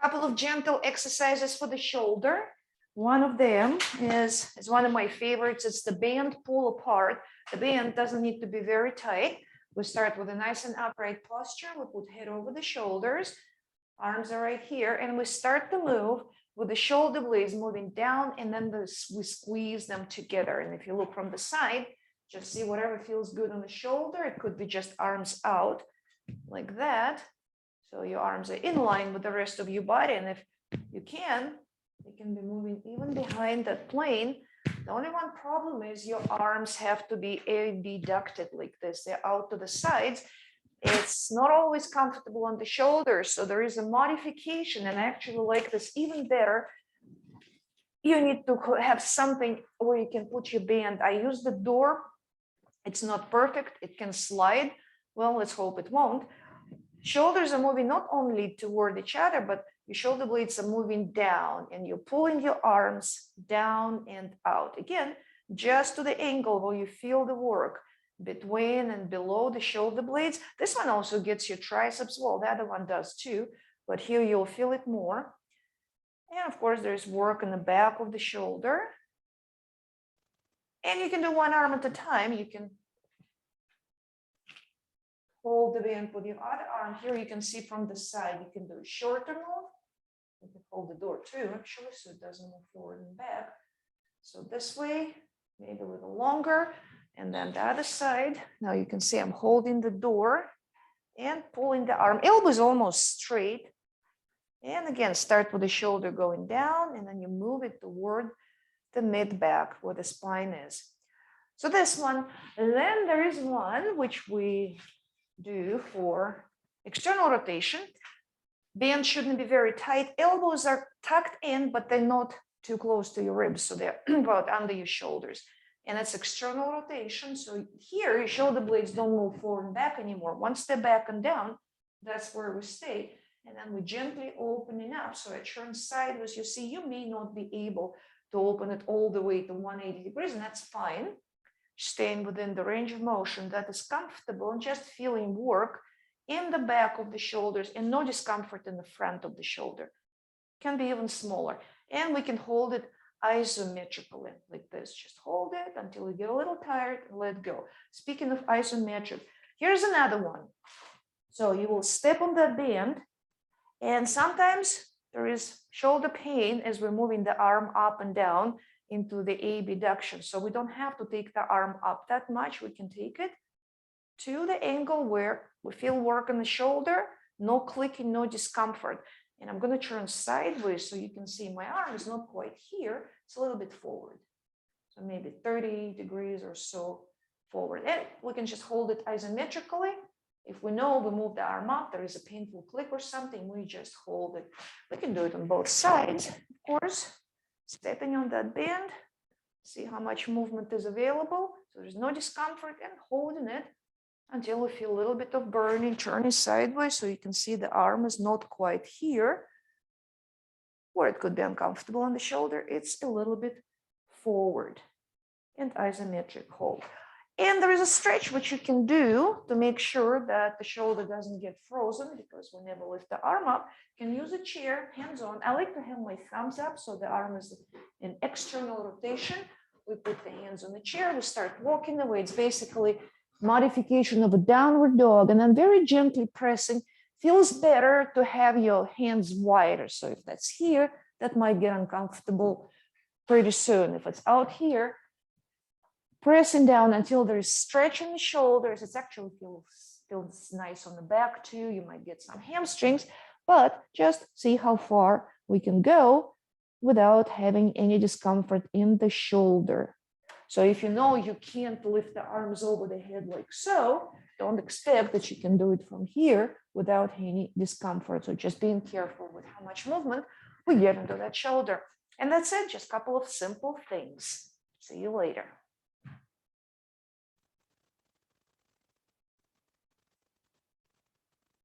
Couple of gentle exercises for the shoulder. One of them is one of my favorites. It's the band pull apart. The band doesn't need to be very tight. We start with a nice and upright posture. We put head over the shoulders. Arms are right here. And we start the move with the shoulder blades moving down, and then we squeeze them together. And if you look from the side, just see whatever feels good on the shoulder. It could be just arms out like that. So your arms are in line with the rest of your body. And if you can, they can be moving even behind that plane. The only one problem is your arms have to be abducted like this. They're out to the sides. It's not always comfortable on the shoulders. So there is a modification, and I actually like this even better. You need to have something where you can put your band. I use the door. It's not perfect. It can slide. Well, let's hope it won't. Shoulders are moving not only toward each other, but your shoulder blades are moving down, and you're pulling your arms down and out. Again, just to the angle where you feel the work between and below the shoulder blades. This one also gets your triceps. Well, the other one does too, but here you'll feel it more. And of course, there's work in the back of the shoulder. And you can do one arm at a time. You can hold the band with your other arm. Here you can see from the side, you can do a shorter move. You can hold the door too, actually, so it doesn't move forward and back. So this way, maybe a little longer. And then the other side. Now you can see I'm holding the door and pulling the arm. Elbow is almost straight. And again, start with the shoulder going down, and then you move it toward the mid-back where the spine is. So this one. And then there is one which we do for external rotation. Band shouldn't be very tight. Elbows are tucked in, but they're not too close to your ribs. So they're about under your shoulders. And it's external rotation. So here your shoulder blades don't move forward and back anymore. Once they're back and down, that's where we stay. And then we gently opening up. So I turn sideways. You see, you may not be able to open it all the way to 180 degrees, and that's fine. Staying within the range of motion that is comfortable, and just feeling work in the back of the shoulders and no discomfort in the front of the shoulder. Can be even smaller. And we can hold it isometrically like this. Just hold it until you get a little tired and let go. Speaking of isometric, here's another one. So you will step on that band, and sometimes there is shoulder pain as we're moving the arm up and down into the abduction. So we don't have to take the arm up that much. We can take it to the angle where we feel work in the shoulder, no clicking, no discomfort. And I'm going to turn sideways so you can see my arm is not quite here. It's a little bit forward. So maybe 30 degrees or so forward. And we can just hold it isometrically. If we know we move the arm up, there is a painful click or something, we just hold it. We can do it on both sides, of course. Stepping on that band, see how much movement is available. So there's no discomfort, and holding it until we feel a little bit of burning, turning sideways so you can see the arm is not quite here where it could be uncomfortable on the shoulder. It's a little bit forward, and isometric hold. And there is a stretch which you can do to make sure that the shoulder doesn't get frozen, because we never lift the arm up. You can use a chair, hands on. I like to have my thumbs up so the arm is in external rotation. We put the hands on the chair, we start walking away. It's basically modification of a downward dog, and then very gently pressing. Feels better to have your hands wider. So if that's here, that might get uncomfortable pretty soon. If it's out here, pressing down until there is stretch in the shoulders. It actually feels nice on the back too. You might get some hamstrings, but just see how far we can go without having any discomfort in the shoulder. So if you know you can't lift the arms over the head like so, don't expect that you can do it from here without any discomfort. So just being careful with how much movement we get into that shoulder. And that's it, just a couple of simple things. See you later.